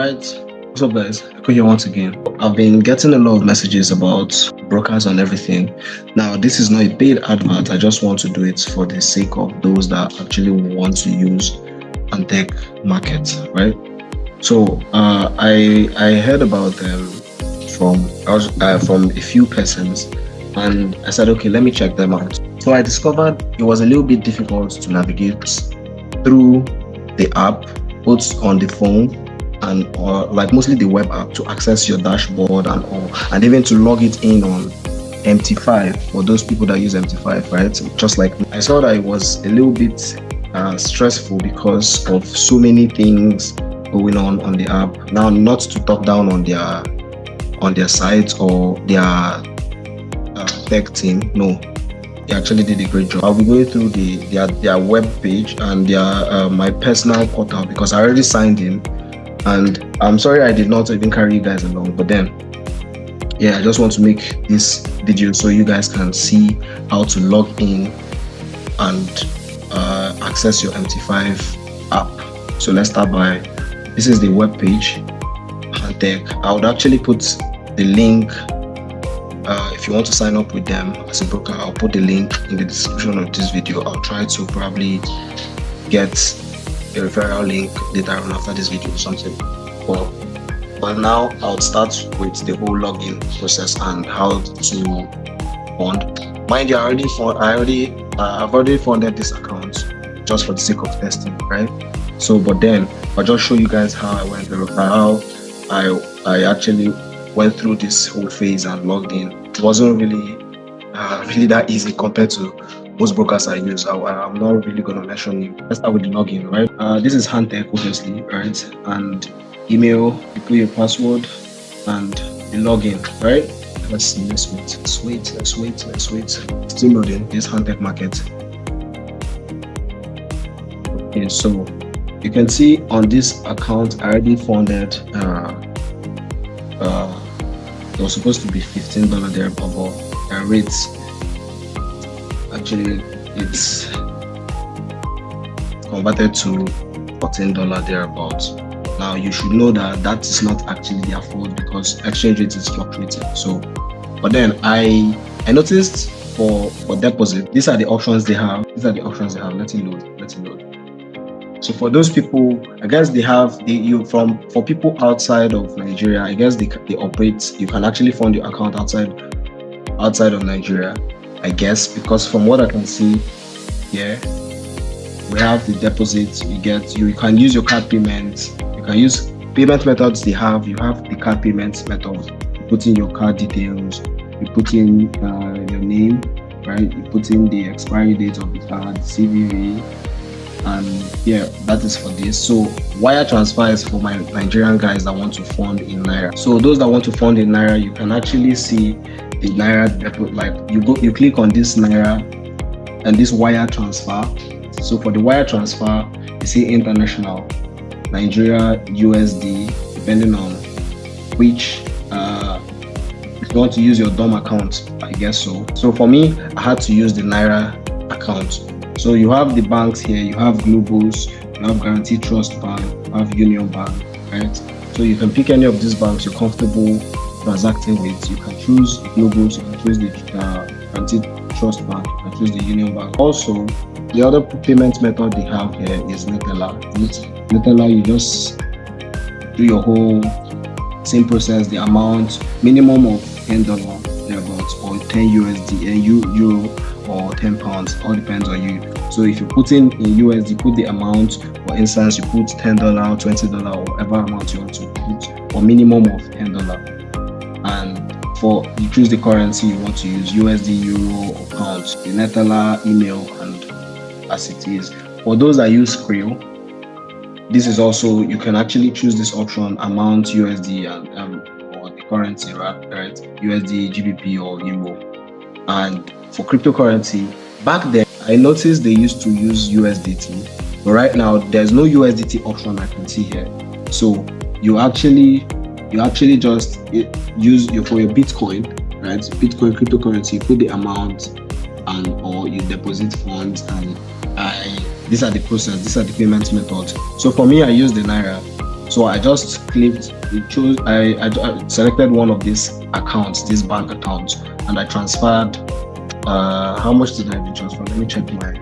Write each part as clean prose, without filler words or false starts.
Alright, what's up guys? Echo here once again. I've been getting a lot of messages about brokers and everything. Now this is not a paid advert, I just want to do it for the sake of those that actually want to use Hantec market, right? So I heard about them from a few persons, and I said, okay, let me check them out. So I discovered it was a little bit difficult to navigate through the app, both on the phone and like mostly the web app, to access your dashboard and all, and even to log it in on MT5 for those people that use MT5, right? Just like me. I saw that it was a little bit stressful because of so many things going on the app. Now, not to talk down on their site or their tech team, no, they actually did a great job. I'll be going through their web page and their my personal portal because I already signed in. And I'm sorry I did not even carry you guys along, but then yeah, I just want to make this video so you guys can see how to log in and access your MT5 app. So let's start by, this is the web page, Hantec. I would actually put the link if you want to sign up with them as a broker. I'll put the link in the description of this video. I'll try to probably get a referral link later on after this video or something. But now I'll start with the whole login process and how to fund. Mind you, I've already funded this account just for the sake of testing, right? So, but then I'll just show you guys how I went through, how I actually went through this whole phase and logged in. It wasn't really that easy compared to most brokers I use. I'm not really going to mention you. Let's start with the login, right? This is Hantec, obviously, right? And email, you put your password and the login, right? Let's see, let's wait. Still loading this Hantec market. Okay, so you can see on this account, I already funded, it was supposed to be $15 there, but rates, actually it's converted to $14 thereabouts. Now you should know that is not actually their fault because exchange rate is fluctuating. So, but then I noticed for deposit, these are the options they have. Let it load. So for those people, I guess they have for people outside of Nigeria, I guess they operate. You can actually fund your account outside of Nigeria, I guess, because from what I can see here, we have the deposit. You can use your card payments. You can use payment methods they have. You have the card payment method. You put in your card details. You put in your name, right? You put in the expiry date of the card, CVV, and yeah, that is for this. So wire transfer is for my Nigerian guys that want to fund in Naira. So those that want to fund in Naira, you can actually see the Naira depot. Like you click on this Naira and this wire transfer. So for the wire transfer, you see international, Nigeria, USD, depending on which if you want to use your DOM account, I guess so. So for me, I had to use the Naira account. So you have the banks here, you have Globals, you have Guaranty Trust Bank, you have Union Bank, right? So you can pick any of these banks you're comfortable transacting with. You can choose Globals, you can choose the Guaranty Trust Bank, you can choose the Union Bank. Also, the other payment method they have here is Netella. Netella, you just do your whole same process, the amount, minimum of $10 thereabouts, or 10 USD, and euro, or 10 pounds, all depends on you. So if you put in USD, put the amount. For instance, you put $10, $20, or whatever amount you want to put, or minimum of $10. And you choose the currency you want to use, USD, euro, or pounds, the Netella, email, and as it is. For those that use Skrill, this is also, you can actually choose this option, amount, USD, and or the currency, right? USD, GBP, or euro. And for cryptocurrency, back then I noticed they used to use USDT, but right now there's no USDT option I can see here. So you actually just use for your Bitcoin, right? Bitcoin cryptocurrency, you put the amount or you deposit funds, and these are the process, these are the payment methods. So for me, I use the Naira. So I just clicked, it chose, I selected one of these accounts, this bank account, and I transferred. How much did I transfer? Let me check my.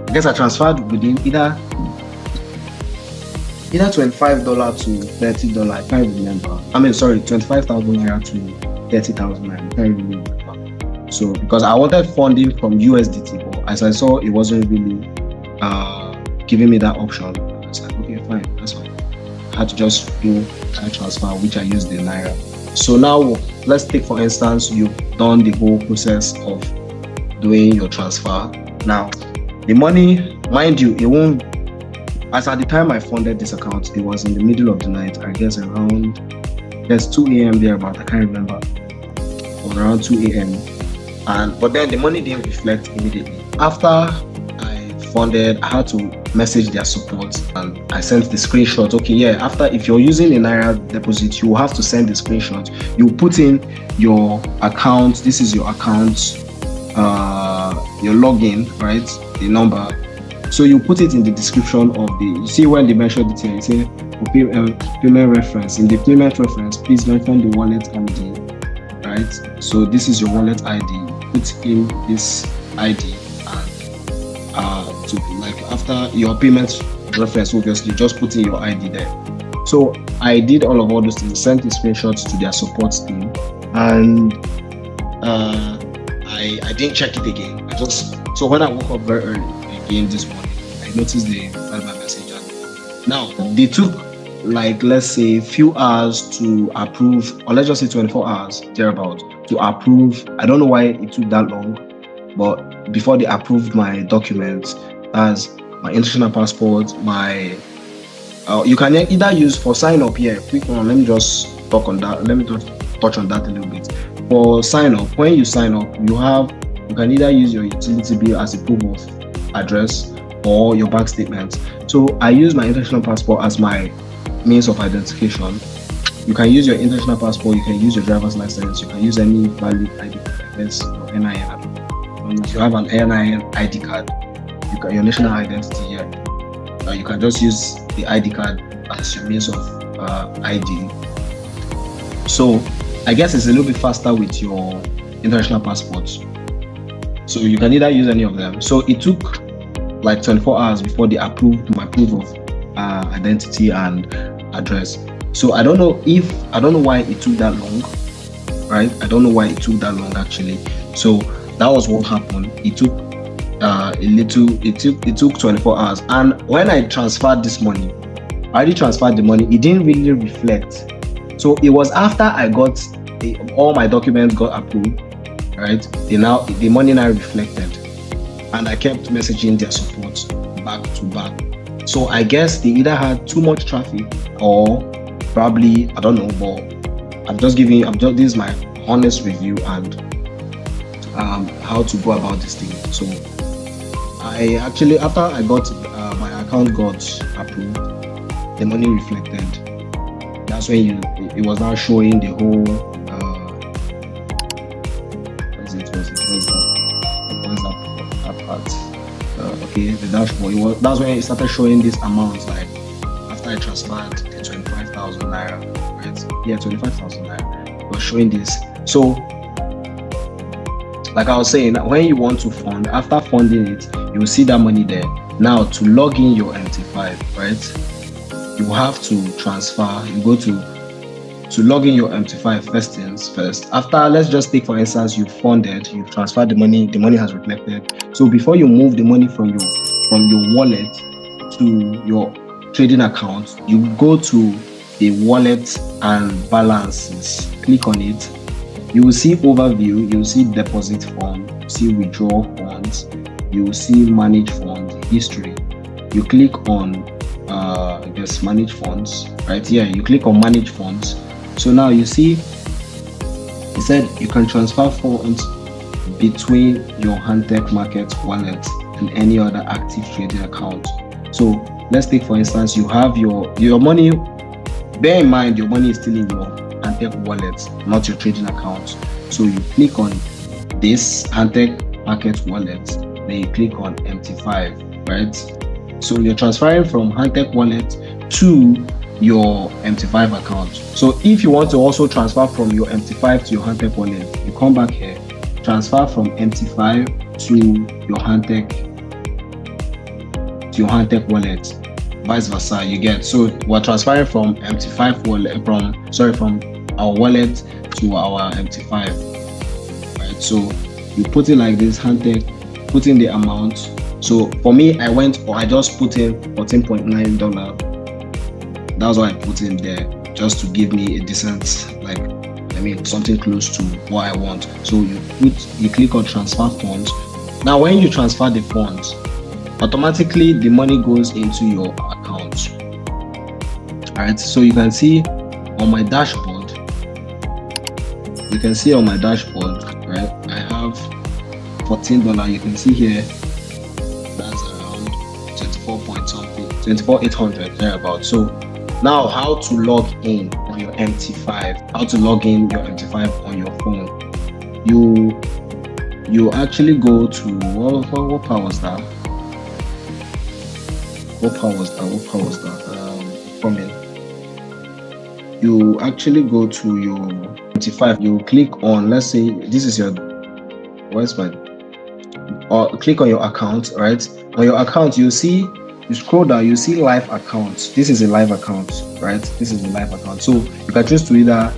I guess I transferred within either $25 to $30. I can't remember. I mean, sorry, 25,000 naira to 30,000 naira. I can't remember. So because I wanted funding from USDT, but as I saw, it wasn't really giving me that option. I was like, okay, fine, that's fine. I had to just do a transfer, which I used the naira. So now let's take, for instance, you've done the whole process of doing your transfer. Now the money, mind you, it won't, as at the time I funded this account, it was in the middle of the night, I guess around, there's 2 a.m. there, but I can't remember. It was around 2 a.m. But then the money didn't reflect immediately. After I funded, I had to message their support, and I sent the screenshot. Okay, yeah, after, if you're using a naira deposit, you will have to send the screenshot. You put in your account, this is your account, your login, right, the number. So you put it in the description of the, you see when they mentioned it here, you say payment reference. In the payment reference, please mention the wallet ID, right? So this is your wallet ID. Put in this ID, and to, like, after your payment reference, obviously just put in your ID there. So I did all those things, sent the screenshots to their support team, and I didn't check it again. So when I woke up very early again this morning, I noticed the Viber message. And now they took, like, let's say a few hours to approve, or let's just say 24 hours thereabout to approve. I don't know why it took that long, but before they approved my documents, as my international passport, my you can either use for sign up here. Quick one, let me just talk on that. Let me just touch on that a little bit. For sign up, when you sign up, you can either use your utility bill as a proof of address or your bank statement. So I use my international passport as my means of identification. You can use your international passport, you can use your driver's license, you can use any valid ID card, I guess, or NIN. If you have an NIN ID card, your national identity here, you can just use the ID card as your means of ID. So I guess it's a little bit faster with your international passport. So you can either use any of them. So it took like 24 hours before they approved my proof of identity and address. So I don't know why it took that long, right? I don't know why it took that long actually. So that was what happened. It took it took 24 hours. And when I transferred this money, I already transferred the money. It didn't really reflect. So it was after I got all my documents got approved, right? The money now reflected, and I kept messaging their support back to back. So I guess they either had too much traffic, or probably, I don't know, but this is my honest review and how to go about this thing. So I actually, after I got my account got approved, the money reflected. That's when it was now showing the whole that part. Okay, the dashboard. That's when it started showing these amounts. Like after I transferred the 25,000 naira, right? Yeah, 25,000 naira. It was showing this. So, like I was saying, when you want to fund, after funding it, you will see that money there. Now to log in your MT5, right? You have to transfer. You go to log in your MT5 first things first. After, let's just take for instance, you funded, you transferred the money has reflected. So before you move the money from your wallet to your trading account, you go to the wallet and balances. Click on it. You will see overview, you will see deposit fund, you will see withdrawal funds, you will see manage funds, history. You click on I guess manage funds, right here. You click on manage funds. So now you see it said you can transfer funds between your Hantec market wallet and any other active trading account. So let's take for instance, you have your money. Bear in mind your money is still in your Hantec wallet, not your trading account. So you click on this Hantec market wallet, then you click on MT5, right? So you're transferring from Hantec wallet to your MT5 account. So if you want to also transfer from your MT5 to your Hantec wallet, you come back here, transfer from MT5 to your Hantec wallet, vice versa. You get, so we're transferring from MT5 wallet from our wallet to our MT5, right? So you put it like this, Hantec, put in the amount. So for me, I just put in $14.9. That's what I put in there, just to give me a decent, something close to what I want. So you click on transfer funds. Now when you transfer the funds, automatically the money goes into your account. All right, so you can see on my dashboard, right, I have $14. You can see here, that's around 24,800 thereabout. So now, how to log in on your MT5? How to log in your MT5 on your phone? You actually go to what power was that? You actually go to your MT5. You click on, let's say this is your or click on your account. Right, on your account you scroll down, you see live accounts. This is a live account, right? This is a live account. So you can choose to either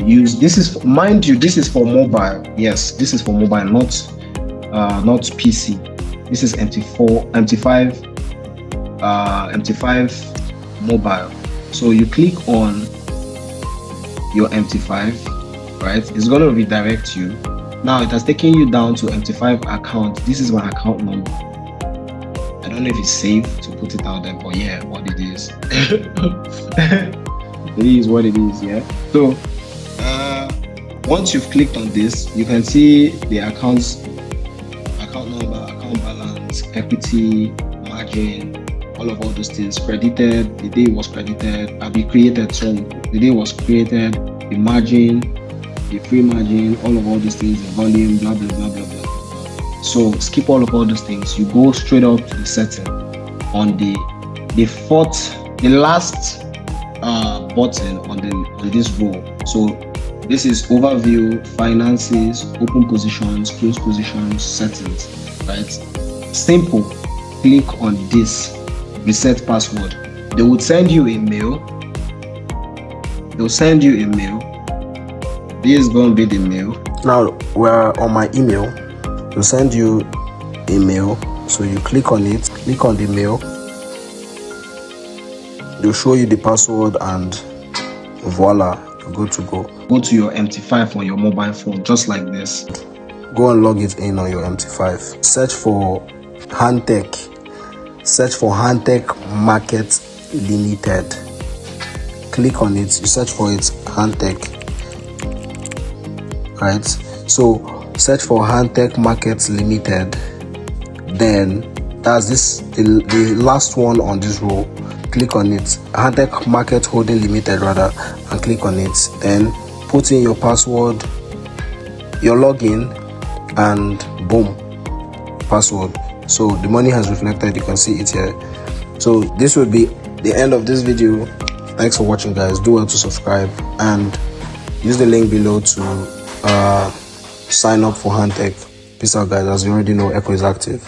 use, this is, mind you, this is for mobile. Yes, this is for mobile, not PC. This is MT5 mobile. So you click on your MT5, right? It's going to redirect you. Now it has taken you down to MT5 account. This is my account number. I don't know if it's safe to put it out there, but yeah, what it is. It is what it is, yeah. So once you've clicked on this, you can see the account number, account balance, equity, margin, all those things. Credited, the day it was credited, the day it was created, the margin, the free margin, all those things, the volume, blah blah blah blah blah. So skip all those things. You go straight up to the setting on the last button on this row. So this is overview, finances, open positions, close positions, settings, right? Simple. Click on this, reset password. They would send you a mail. This is going to be the mail. Now we're on my email. They'll send you a mail. So you click on it, click on the mail. They'll show you the password and voila, you're good to go. Go to your MT5 on your mobile phone, just like this. Go and log it in on your MT5. Search for Hantec. Search for Hantec Market Limited. Click on it. You search for it, Hantec. Right. So search for Hantec Market Limited. Then that's the last one on this row. Click on it, Hantec Market Holding Limited rather, and click on it. Then put in your password, your login, and boom, password. So the money has reflected. You can see it here. So this will be the end of this video. Thanks for watching, guys. Do well to subscribe and use the link below to sign up for Hantec. Peace out, guys. As you already know, Echo is active.